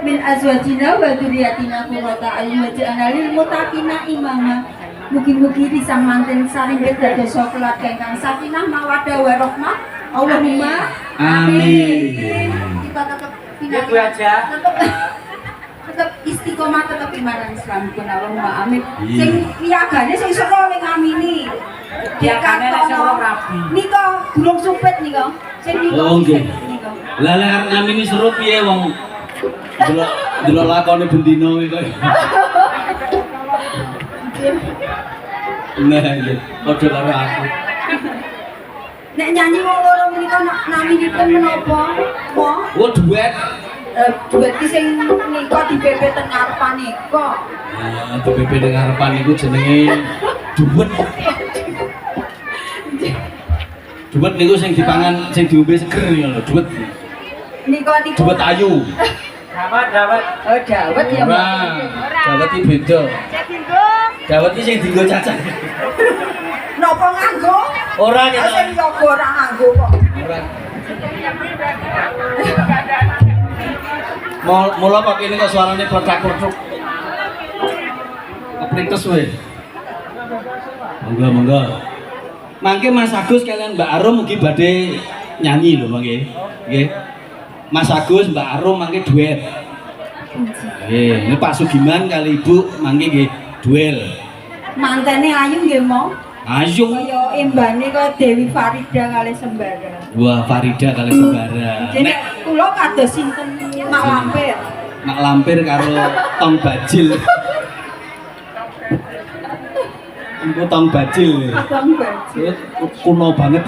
min azwajina wa dzurriyyatina qurrata a'yun waj'alna lil muttaqina imama. Mugi-mugi disang manten saringgih dados coklat ingkang sakinah mawaddah warahmah. Allahumma amin. Kita tetap Itu aja. Tetap istiqomah, tetap iman Islam pun Allahumma amin. Sing piagane sing sero ning ngamini. Piagane nek sing rabi. Nika durung supet nika. Sing nika. Oh nggih. Lah lek arep ngamini seru piye wong delok lakone bendina iki kok. Nah, iki padha karo aku. Nek nyanyi wong loro menika naminipun menapa? Mo? Oh, duet. Duet ki sing nika dibebet teng ngarepan nika. Nah, dibebet teng ngarepan iku jenenge duet. Duet niku sing dipangan sing diombe seger ngono, duet. Nika niku Duet ayu. Dawet. Oh, dawet ya, Mbak. Dawet iki beda. Dawet iki sing dienggo cacah. Napa nganggo? Ora kita. Sing yoga ora nganggo kok. Ora. Mula kok ini kok suarane kotak-kotak. Keprintes we. Monggo. Mangke Mas Agus kalian Mbak Arum mugi badhe nyanyi lho mangke. Nggih. Mas Agus, Mbak Arum mangke duet. Nggih, ini Pak Sugiman kali Ibu mangke nggih duel. Mantene ayu nggih, Mo. Ayo. Kaya embane kaya Dewi Farida kali Sembara. Wah, Farida kali Sembara. Nek kula kados sinten Mak Lampir. Mak Lampir karo Tong Bajil. Engko Tong Bajil. Tong Bajil. Kuno banget.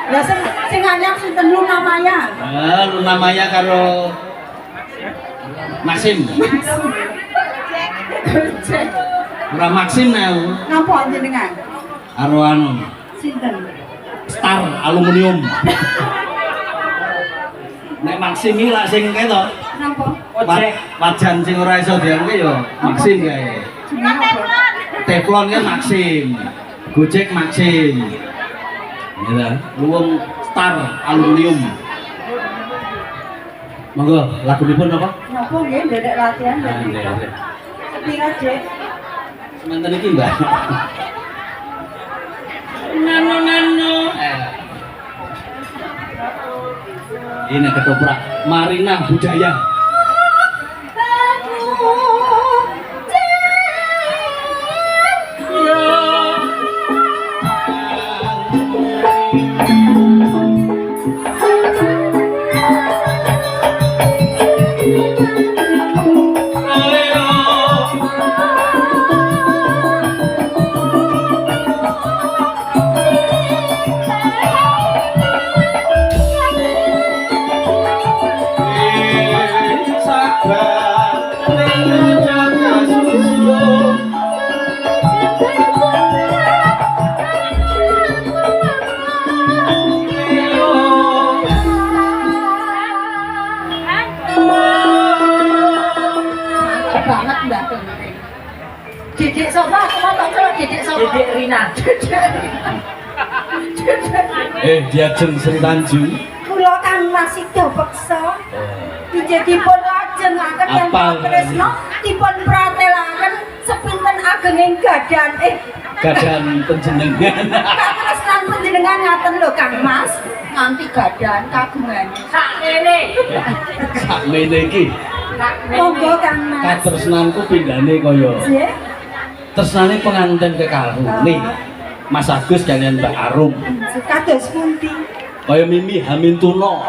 Lah sing anyar sinten Luna Maya. Ah, Luna Maya karo Maxim. Ora Maxim aku. Napa jenengan? Karo anu Sinten? Star aluminium. Nek Maxim iki lak sing ketok. Napa? Wajan sing ora iso diangge ya Maxim kae. Teflon kan Maxim. Gojek Maxim. Ya, luwung Star aluminium. Monggo, lagunipun apa? Napa nggih ndek latihan Ndek. ndek. Sepira, Dek? Semanten iki, Mbak. Nano. Ini ketoprak Marina budaya. Banget Mbak. Dedek sapa? Aku mau tau Dedek sapa? Dedek Rina. Diajeng Sri Tanjung. Kula kan masih peksa. Dijadipun lajeng akan yang Apal. Tresno dipun pratelaken sepinten agenging gadan Gadan panjenengan. katresnan panjenengan ngaten lho Kang Mas nganti gadan kagungan Sakmene. Sakmene iki monggo Kang Mas katresnanku pindhane kaya nggih tresnane pengantin kekalune Mas Agus kalian Mbak Arum kados pundi kaya Mimi Hamintuno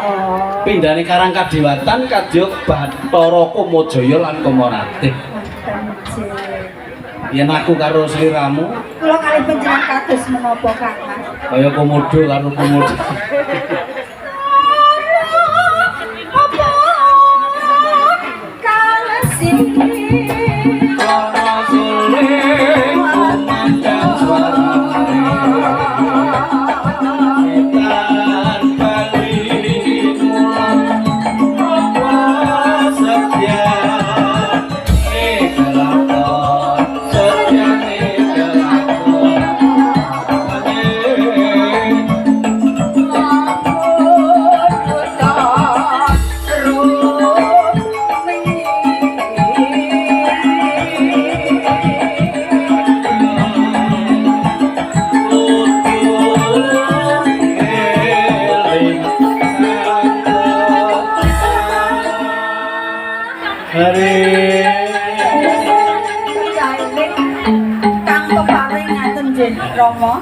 pindhane Karang Kadewatan kadya Bathara Kamajaya lan Komoratih yen aku karo sliramu kula kali panjenengan kados menapa Kang Mas kaya komodo karo komodo Hari Kang keparing ngaten nggih Rama.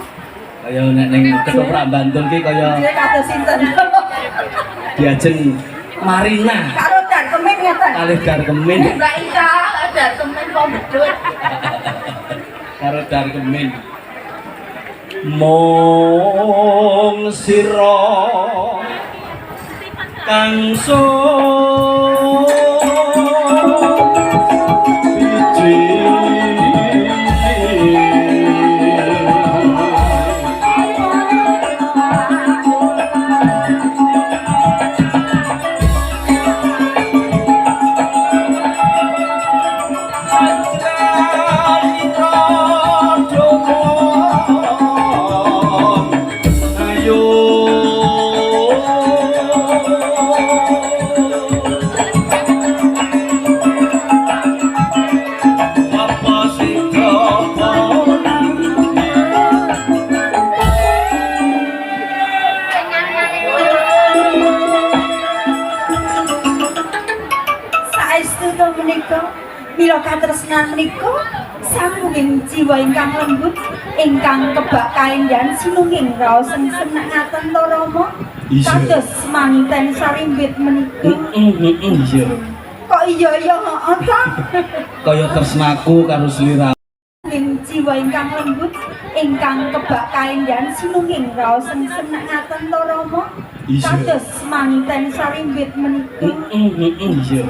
kaya nek ning ketoprak Bantul ki kaya Nggih kados sinten? diajeng Marina Karo Darkemin ngeten. kalih Darkemin Mbak Ika, Darkemin kok bedut. karo Darkemin mong sira kang Saestu to menika mila katresnan menika sambunging jiwa ingkang lembut ingkang kebak kaendhan sinunging raos senengaken to Rama. Iya. Kados manten sarimbit menika. iya Kok iya heeh ta? kaya tresnaku karo sliramu Ing jiwa ingkang lembut ingkang kebak kaendhan sinunging raos senengaken to Rama. Iya. Kados manten sarimbit menika. iya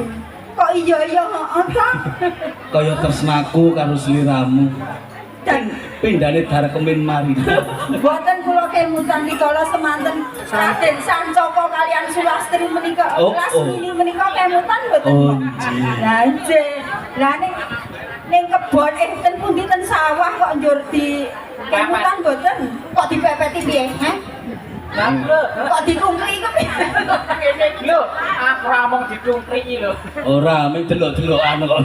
Kok iya heeh ta? kaya tresnaku karo sliramu Dan pindhane Darkemin Marina boten kula kemutan rikala semanten Raden Sancaka kalian Sulastri menika. Oh, Lasmini menika kemutan boten. Oh, nggih. Lah nggih. Lah ning kebon ten pundi ten sawah kok njur di kemutan boten. Kok dipepeti piye? Heh? Kok ditungkri kepiye? Lho, aku ora mung ditungkri lho. ora mung delok-delokan kok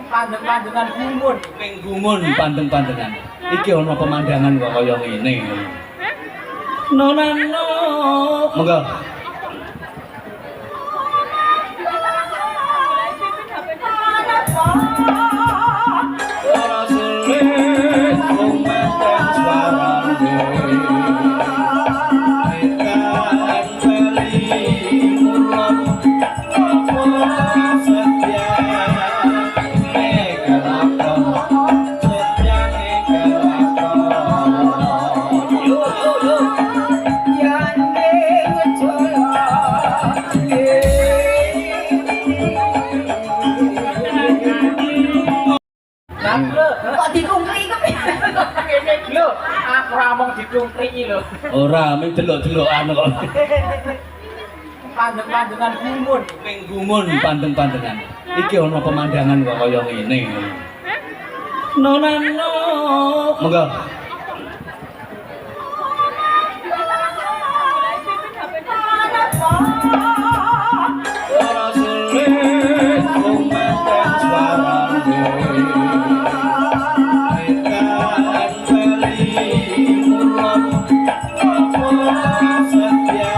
Pandeng-pandengan gumun. ning gumun pandeng-pandengan iki ana pemandangan kok kaya ngene nona no monggo ora sulit kumeten suarane tekan bali mulon apa setia megalakon setia megalakon yo Yane ngejola. Kok ditungkri kepiye? Lho, aku ora mung ditungkri lho. ora mung delok-delokan kok Pandeng-pandengan gumun. ning gumun pandeng-pandengan iki ana pemandangan kok kaya ngene nona no monggo ora sulit kumeten suarane tekan bali mulon apa setia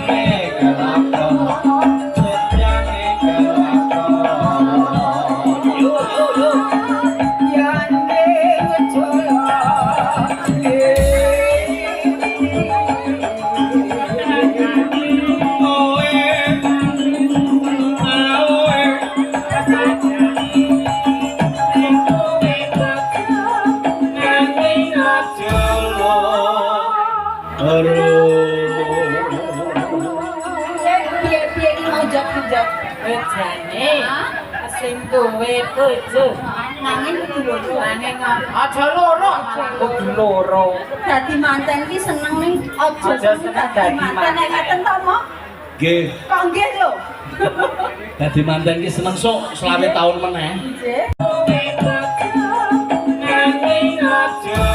megalakon setia megalakon yo Yane ngejola. Piye-piye iki ngojok-ngojok. Bejane sing duwe bojo Nanging kudu loro. nanging aja loro, kudu loro. Dadi manten ki seneng ning aja Aja seneng dadi manten. Nek ngeten to, Mo? nggih Kok nggih lho. dadi manten ki seneng sok selawe taun meneh Nggih. nanging aja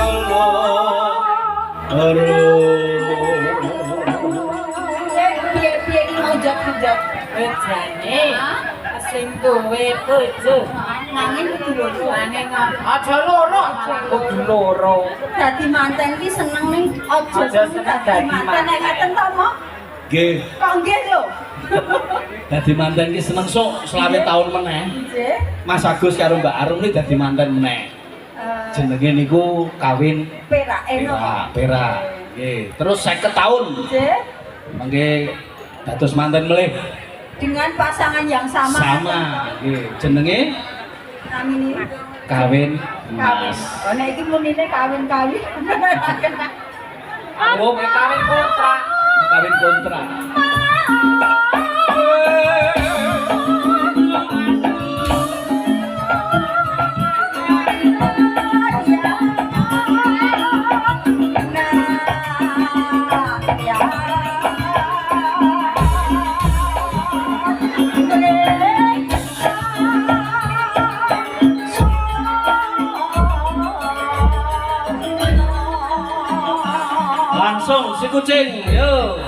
Piye-piye iki ngojok-ngojok. Bejane sing duwe bojo Nanging kudu loro. nanging aja loro, kudu loro. Dadi manten ki seneng ning aja Aja seneng dadi Nek ngeten to, Mo? Nggih. Kok nggih lho? Dadi manten ki seneng sok selawe tahun meneh. Nggih. Mas Agus karo Mbak Arum iki dadi manten meneh. Jenenge niku kawin Perak perak, perak. Nggih, terus 50 tahun. Nggih. Mangke dados manten melih. Dengan pasangan yang sama. Sama. Nggih, jenenge Namine kawin kawin. Mas. Oh nek iki munine kawin-kawin. Oh, mek kawin kontrak. Kawin kontrak. Langsung si kucing, yo.